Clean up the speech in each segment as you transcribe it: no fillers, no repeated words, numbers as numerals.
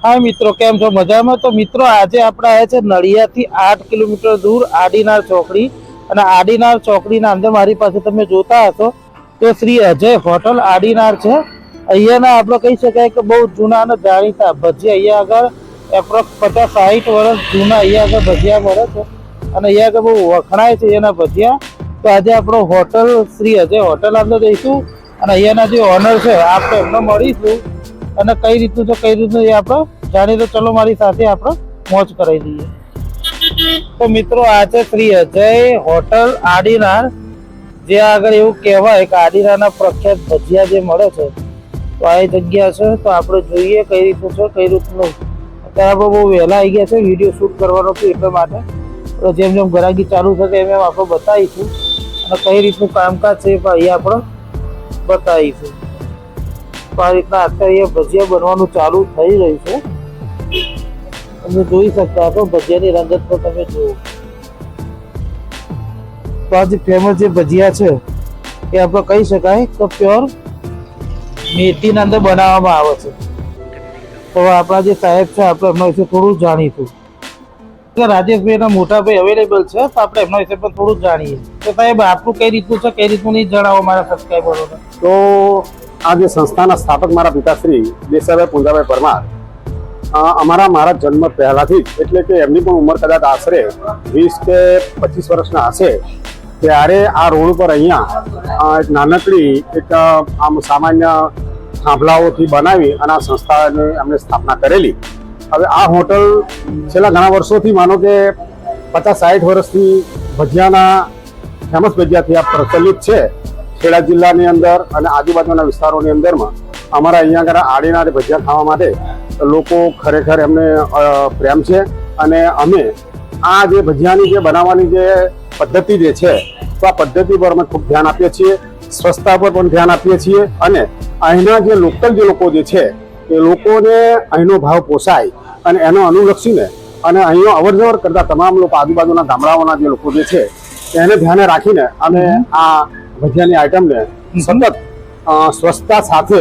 હા મિત્રો, કેમ છો? મજામાં? તો મિત્રો આજે આપણે આવ્યા છે નડિયાદથી 8 કિલોમીટર દૂર આડીનાર ચોકડી, અને આડીનાર ચોકડીના અંદર મારી પાસે તમે જોતા હશો તો શ્રી અજય હોટલ આડીનાર છે. અહીંયાના આપણે કહી શકાય કે બહુ જૂના અને જાણીતા ભજીયા, અહીંયા આગળ એપ્રોક્સ 50-60 વર્ષ જૂના અહીંયા આગળ ભજીયા મળે છે, અને અહીંયા આગળ બહુ વખણાય છે એના ભજીયા. તો આજે આપણો હોટલ શ્રી અજય હોટલ અંદર જઈશું, અને અહીંયાના જે ઓનર છે આપણે એમને મળીશું, અને કઈ રીતનું છે કઈ રીતનું એ આપણે જાણી. તો ચલો મારી સાથે આપણે મોજ કરાવી દઈએ. તો મિત્રો આ છે શ્રી અજય હોટલ આડીનાર, જે આગળ એવું કહેવાય કે આડીનારના પ્રખ્યાત ભજીયા જે મળે છે. તો આ જગ્યા છે, તો આપણે જોઈએ કઈ રીતનું છે કઈ રીતનું. અત્યારે આપણે બહુ વહેલા આવી ગયા છે, વિડીયો શૂટ કરવાનો છે એટલા માટે. તો જેમ જેમ ગ્રાહકી ચાલુ થશે એમ એમ આપણે બતાવીશું, અને કઈ રીતનું કામકાજ છે પણ અહીંયા આપણે બતાવીશું. તો આ રીતના અત્યારે ભજીયા બનવાનું ચાલુ થઈ રહ્યું છે. તમે જોઈ શકતા છો ભજીયાની રંગત તો તમે જુઓ. તો આ જે ફેમસ જે ભજીયા છે એ આપણે કહી શકાય તો પ્યોર મેથીના અંદર બનાવવામાં આવે છે. તો આપણા જે સાહેબ છે આપણે એમના વિશે થોડું જાણીશું. રાજેશભાઈના મોટા ભાઈ અવેલેબલ છે, તો આપણે એમના વિશે પણ થોડું જાણીએ. તો સાહેબ આપણું કઈ રીતનું છે કઈ રીતનું નહીં જણાવો મારા સબસ્ક્રાઈબરોને. તો આ જે સંસ્થાના સ્થાપક મારા પિતાશ્રી દેસાઈભાઈ પૂંજાભાઈ પરમાર, મારા જન્મ પહેલાથી જ, એટલે કે એમની પણ ઉંમર કદાચ આશરે 20 કે 25 વર્ષના હશે, ત્યારે આ રોડ ઉપર અહીંયા એક નાનકડી એક આમ સામાન્ય થાંભલાઓથી બનાવી અને આ સંસ્થાને એમને સ્થાપના કરેલી. હવે આ હોટલ છેલ્લા ઘણા વર્ષોથી, માનો કે 50-60 વર્ષથી ભજીયાના ફેમસ ભજીયાથી આ પ્રચલિત છે. ખેડા જિલ્લાની અંદર અને આજુબાજુના વિસ્તારોની અંદરમાં અમારા અહીંયા આગળ આડીનાર ભજીયા ખાવા માટે લોકો ખરેખર એમને પ્રેમ છે. અને અમે આ જે ભજીયાની જે બનાવવાની જે પદ્ધતિ જે છે, તો આ પદ્ધતિ પર અમે ખૂબ ધ્યાન આપીએ છીએ. સ્વચ્છતા પર પણ ધ્યાન આપીએ છીએ, અને અહીંના જે લોકલ જે લોકો જે છે એ લોકોને અહીંનો ભાવ પોસાય અને એનો અનુલક્ષીને, અને અહીંનો અવરજવર કરતા તમામ લોકો, આજુબાજુના ગામડાઓના જે લોકો જે છે એને ધ્યાને રાખીને અમે આ ભજીયાની આઈટમને સતત સ્વચ્છતા સાથે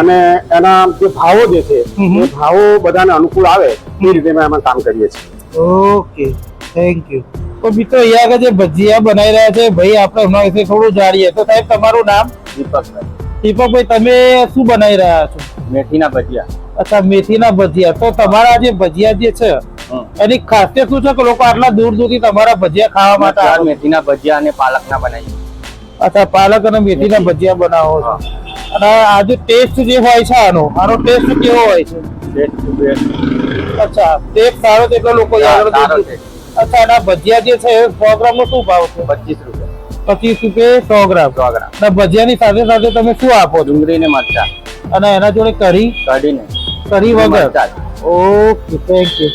અને એના જે ભાવો જે છે એ ભાવો બધાને અનુકૂળ આવે એ રીતે અમે કામ કરીએ છીએ. Okay, thank you. તો મિત્રો અહીંયા આગળ જે ભજીયા બનાવી રહ્યા છે ભાઈ, આપણે એમના વિશે થોડું જાણીએ. તો સાહેબ તમારું નામ? દીપકભાઈ. દીપકભાઈ, તમે શું બનાવી રહ્યા છો? મેથીના ભજીયા. અચ્છા, મેથીના ભજીયા. તો તમારા જે ભજીયા જે છે એની ખાસિયત શું છે કે લોકો આટલા દૂર દૂરથી તમારા ભજીયા ખાવા માટે આવે? મેથીના ભજીયા અને પાલકના બનાવીએ. અચ્છા, પાલક અને મેથીના ભજીયા બનાવો છો. અને આ જે ટેસ્ટ જે હોય છે આનો ટેસ્ટ કેવો હોય છે? અચ્છા, ટેસ્ટ સારો છે એટલે લોકો અચ્છા, અને ભજીયા જે છે 100 ગ્રામ નો શું ભાવ છે? 25 રૂપિયા. 25 રૂપિયા 100 ગ્રામ. 100 ગ્રામ. અને ભજીયાની સાથે સાથે તમે શું આપો છો? ડુંગળી ને મરચા. અને એના જોડે કઢી? કઢી વગર? Okay, thank you.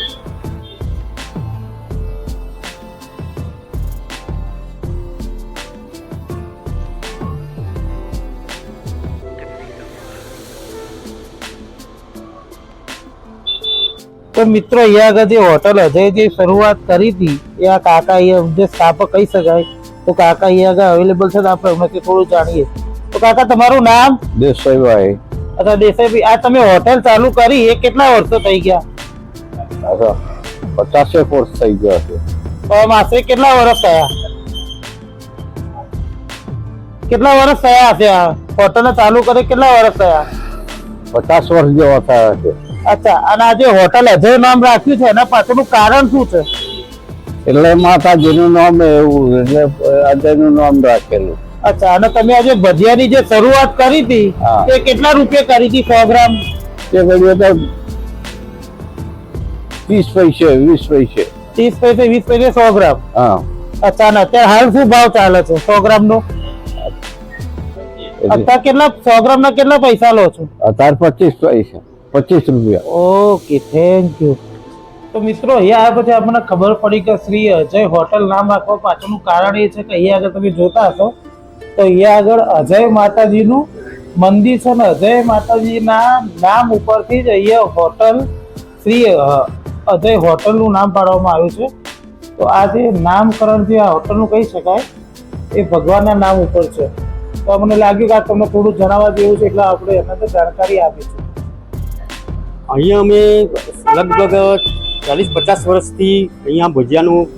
તો મિત્રો અહીંયા આગળ જે હોટલ અજય જે શરૂઆત કરી હતી એ આ કાકા અહીંયા જે સ્થાપક કહી શકાય, તો કાકા અહીંયા આગળ અવેલેબલ છે, તો આપણે એમનાથી થોડું જાણીએ. તો કાકા તમારું નામ? દેસાઈભાઈ. અચ્છા, દેસાઈભાઈ, આ તમે હોટેલ ચાલુ કરી એ કેટલા વર્ષો થઈ ગયા? અચ્છા, 50 વર્ષ થઈ ગયા છે. તો આશરે કેટલા વર્ષ થયા? કેટલા વર્ષ થયા હશે આ હોટલ ચાલુ કરે? કેટલા વર્ષ થયા? 50 વર્ષ જેવા થયા છે. અચ્છા, અને આ જે હોટલ અજય નામ રાખ્યું છે એના પાછળનું કારણ શું છે? એટલે માતાજીનું નામ એવું, એટલે અજયનું નામ રાખેલું. અચ્છા, અને તમે આજે ભજીયાની જે શરૂઆત કરી હતી તે કેટલા રૂપિયા કરી હતી 100 ગ્રામ? તે કરીએ તો 30 પૈસે 20 પૈસે. 30 પૈસે 20 પૈસે 100 ગ્રામ. હા. અચ્છા, અને અત્યારે હાલ શું ભાવ ચાલે છે 100 ગ્રામ નો? અત્યારે કેટલા 100 ગ્રામ ના કેટલા પૈસા લો છો? અત્યારે 25 પૈસા, 25 રૂપિયા. Okay, thank you. તો મિત્રો અહીંયા આ પછી આપણને ખબર પડી કે શ્રી અજય હોટલ નામ રાખવા પાછળનું કારણ એ છે કે અહીંયા આગળ તમે જોતા હશો તો અહીંયા આગળ અજય માતાજીનું મંદિર છે, ને અજય માતાજીના નામ ઉપરથી જ અહીંયા હોટલ શ્રી અજય હોટલનું નામ પાડવામાં આવ્યું છે. તો આ જે નામકરણ જે આ હોટલનું કહી શકાય એ ભગવાનના નામ ઉપર છે. તો મને લાગ્યું કે આ તમને થોડું જણાવવા જેવું છે એટલે આપણે એના તો જાણકારી આપીશું. અહીંયા અમે લગભગ 40-50 વર્ષથી અહીંયા ભજીયાનું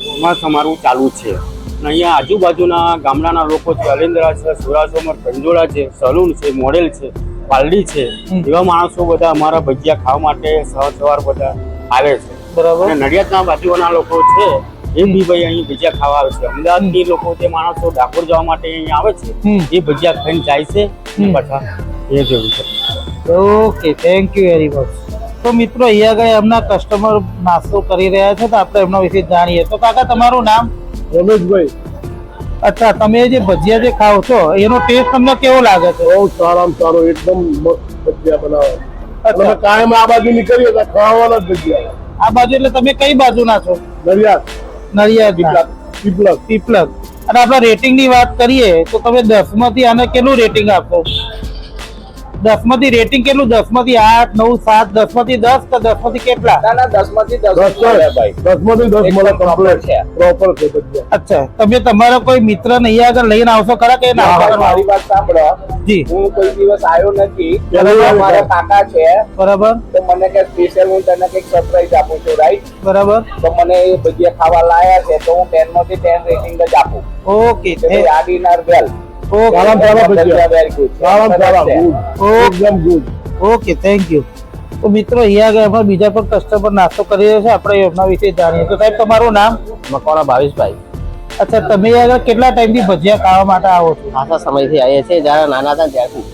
અમારું ચાલુ છે અને અહીંયા આજુબાજુના ગામડાના લોકો છે, અલેન્દ્રા છે, સુરાસોમર, કંજોળા છે, સલૂન છે, મોડેલ છે, પાલડી છે, એવા માણસો બધા અમારા ભજીયા ખાવા માટે સવાર બધા આવે છે. બરાબર. અને નડિયાદના બાજુના લોકો છે એ બી ભાઈ અહીં ભજીયા ખાવા આવે છે. અમદાવાદથી લોકો જે માણસો ડાકોર જવા માટે અહીંયા આવે છે એ ભજીયા ખાઈને જાય છે અને પાછા એ જેવું છે. Okay, thank you very much. તો મિત્રો અહીંયા આગળ એમના કસ્ટમર નાસ્તો કરી રહ્યા છે તો આપણે એમના વિશે જાણીએ. તો કાકા તમારું નામ? રમેશભાઈ. અચ્છા, તમે જે ભજીયા જે ખાઓ છો એનો ટેસ્ટ તમને કેવો લાગે છે? બહુ સારામાં સારો, એકદમ મસ્ત ભજીયા બનાવે. અચ્છા, કાયમ આ બાજુ નીકળીએ તો ખાવાના જ ભજીયા. આ બાજુ એટલે તમે કઈ બાજુના છો? નડિયાદ, નડિયાદ, પીપલક. પીપલક. અને આપણે રેટિંગ ની વાત કરીએ તો તમે 10 માંથી આને કેટલું રેટિંગ આપો? 10 માંથી રેટિંગ કેટલું? 10 માંથી 8, 9, 7, 10 માંથી 10 કે 10 માંથી કેટલા? ના ના 10 માંથી 10 10 મળે ભાઈ. 10 માંથી 10 મળે. કમ્પ્લીટ છે. પ્રોપર છે ભજીયા. અચ્છા, તમે તમારા કોઈ મિત્ર ને અહીંયા આગળ લઈને આવશો ખરા કે ના? મારી વાત સાંભળો, જી, હું કોઈ દિવસ આવ્યો નથી. બરાબર. મારા કાકા છે બરાબર તો મને કે સ્પેશિયલ હું તને કઈક સરપ્રાઈઝ આપું છું, રાઈટ? બરાબર. તો મને એ ભજીયા ખાવા લાયા છે તો હું 10 માંથી 10 રેટિંગ જ આપું. ઓકે, કે ભાઈ આ ડિનર વેલ. ઓકે, સારામાં સારા ભજીયા. Very good. સારામાં સારા. ઓકે, એકદમ ગુડ. Okay, thank you. તો મિત્રો અહીંયા આગળ એમાં બીજા પણ કસ્ટમર નાસ્તો કરી રહ્યા છે, આપણે એમના વિશે જાણીએ. તો સાહેબ તમારું નામ? મકવાણા ભાવેશભાઈ. અચ્છા, તમે આગળ કેટલા ટાઈમથી ભજીયા ખાવા માટે આવો છો? ખાસા સમયથી આવીએ છીએ, જ્યારે નાના હતા ત્યારથી.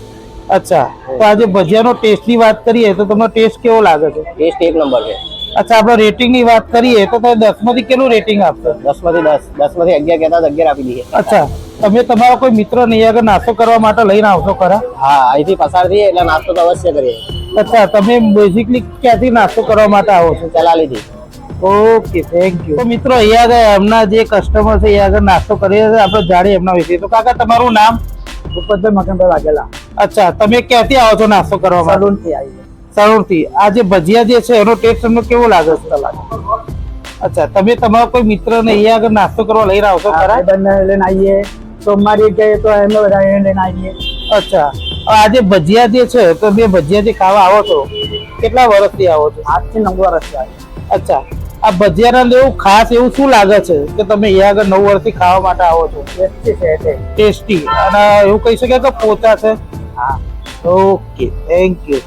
અચ્છા, તો આજે ભજીયાનો ટેસ્ટની વાત કરીએ તો તમને ટેસ્ટ કેવો લાગે છે? ટેસ્ટ એક નંબર છે. અચ્છા, આપણે રેટિંગની વાત કરીએ તો તમે 10 માંથી કેટલું રેટિંગ આપશો? 10 માંથી 10, 10 માંથી 11 કહેતા 11 આપી દઈએ. અચ્છા, તમે તમારા કોઈ મિત્ર નહીં આગળ નાસ્તો કરવા માટે લઈને આવશો ખરા? હા, અહીંથી પસાર થઈએ એટલે નાસ્તો તો અવશ્ય કરીએ. અચ્છા, તમે બેઝિકલી ક્યાંથી નાસ્તો કરવા માટે આવો છો? ચલાલીથી. Okay, thank you. તો મિત્રો અહીંયા આગળ એમના જે કસ્ટમર છે અહીંયા આગળ નાસ્તો કરી રહ્યા છે, આપણે જાણીએ એમના વિશે. તો કાકા તમારું નામ? ભૂપતભાઈ મકનભાઈ વાઘેલા. અચ્છા, તમે ક્યાંથી આવો છો નાસ્તો કરવા માટે? સલૂનથી આવીએ. સરોડથી. આ જે ભજીયા જે છે એનો ટેસ્ટ તમને કેવો લાગે છે? અચ્છા, તમે તમારા કોઈ મિત્ર ને અહીંયા આગળ નાસ્તો કરવા લઈને આવશો ખરા? ભાઈબંધને લઈને આવીએ, સોમવારે ગઈએ તો એમને બધા લઈને આવીએ. અચ્છા, આ જે ભજીયા જે છે તો બે ભજીયા જે ખાવા આવો છો કેટલા વર્ષથી આવો છો? 8 થી 9 વર્ષથી આવીએ. અચ્છા, આ ભજીયાના એવું ખાસ એવું શું લાગે છે કે તમે અહીંયા આગળ 9 વર્ષથી ખાવા માટે આવો છો? ટેસ્ટી છે એટલે. ટેસ્ટી. અને એવું કહી શકાય કે પોચા છે? હા. Okay, thank you.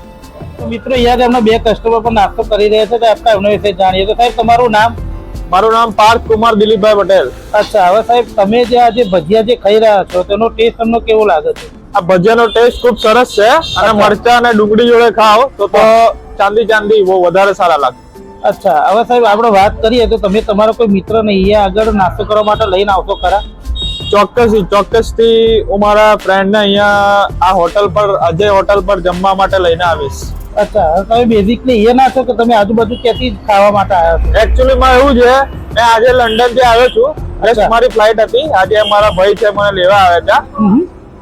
તો મિત્રો અહીંયા આગળ એમના બે કસ્ટમર પણ નાસ્તો કરી રહ્યા છે તો આપણે એમના વિશે જાણીએ. તો સાહેબ તમારું નામ? મારું નામ પાર્થ કુમાર દિલીપભાઈ પટેલ. અચ્છા, હવે સાહેબ તમે જે આ જે ભજીયા જે ખાઈ રહ્યા છો તેનો ટેસ્ટ તમને કેવો લાગે છે? આ ભજીયાનો ટેસ્ટ ખૂબ સરસ છે અને મરચા અને ડુંગળી જોડે ખાઓ તો ચાંદી ચાંદી બહુ વધારે સારા લાગે. અચ્છા, હવે સાહેબ આપણે વાત કરીએ તો તમે તમારા કોઈ મિત્ર ને અહીંયા આગળ નાસ્તો કરવા માટે લઈને આવશો ખરા? ચોક્કસથી હું મારા ફ્રેન્ડને અહીંયા આ હોટલ પર, અજય હોટલ પર જમવા માટે લઈને આવીશ. અચ્છા, તમે બેઝિકલી એ ના છો કે તમે આજુબાજુ ક્યાંથી ખાવા માટે આવ્યા છો? એકચ્યુઅલી માં એવું છે, મેં આજે લંડન થી આવ્યો છું. અચ્છા. મારી ફ્લાઇટ હતી આજે, મારા ભાઈ છે મને લેવા આવ્યા હતા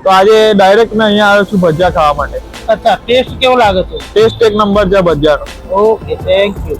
તો આજે ડાયરેક્ટ મેં અહીંયા આવ્યો છું ભજીયા ખાવા માટે. અચ્છા, ટેસ્ટ કેવો લાગે છે? ટેસ્ટ એક નંબર છે ભજીયાનો. Okay, thank you.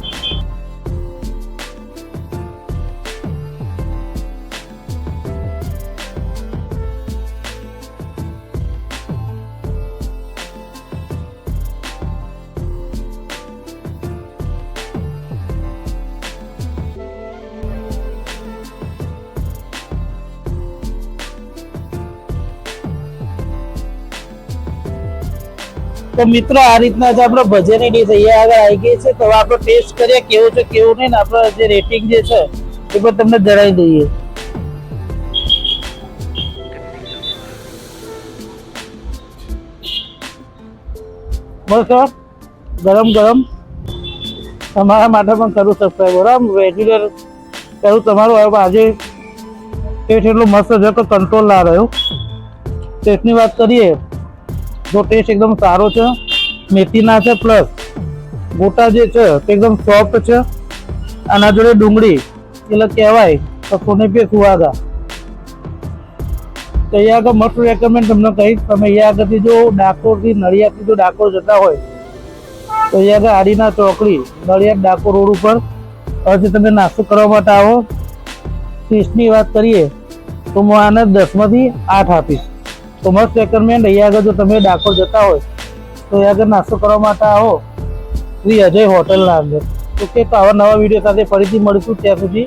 તો મિત્રો આ રીતના જે આપણે ભજીયાની ડીશ અહીંયા આગળ આવી ગઈ છે તો હવે આપણે ટેસ્ટ કરીએ કેવું છે કેવું નહીં ને આપણે જે રેટિંગ જે છે એ પણ તમને જણાવી દઈએ. બસ ગરમ ગરમ તમારા માટે પણ કરું સબસ્ક્રાઈબર. આમ રેગ્યુલર કરું તમારું. હવે આજે ટેસ્ટ એટલું મસ્ત છે કે કંટ્રોલ ના રહ્યો. ટેસ્ટની વાત કરીએ તો ટેસ્ટ એકદમ સારો છે, મેથીના છે, પ્લસ ગોટા જે છે તે એકદમ સોફ્ટ છે. આના જોડે ડુંગળી એટલે કહેવાય તો સોને પે સુહાગા. તો અહીંયા આગળ મસ્ત રેકમેન્ડ તમને કહીશ. તમે અહીંયા આગળથી જો ડાકોરથી નડિયાદથી જો ડાકોર જતા હોય તો અહીંયા આગળ આડીના ચોકડી નડિયાદ ડાકોર રોડ ઉપર હવે તમે નાસ્તો કરવા માટે આવો. ટેસ્ટની વાત કરીએ તો હું આને 10 માંથી 8 આપીશ. તો મસ્ત રેકમેન્ડ. અહીંયા આગળ જો તમે ડાકોર જતા હોય તો અહીંયા આગળ નાસ્તો કરવા માટે આવો શ્રી અજય હોટલના અંદર. ઓકે, તો આવા નવા વિડીયો સાથે ફરીથી મળીશું. ત્યાં સુધી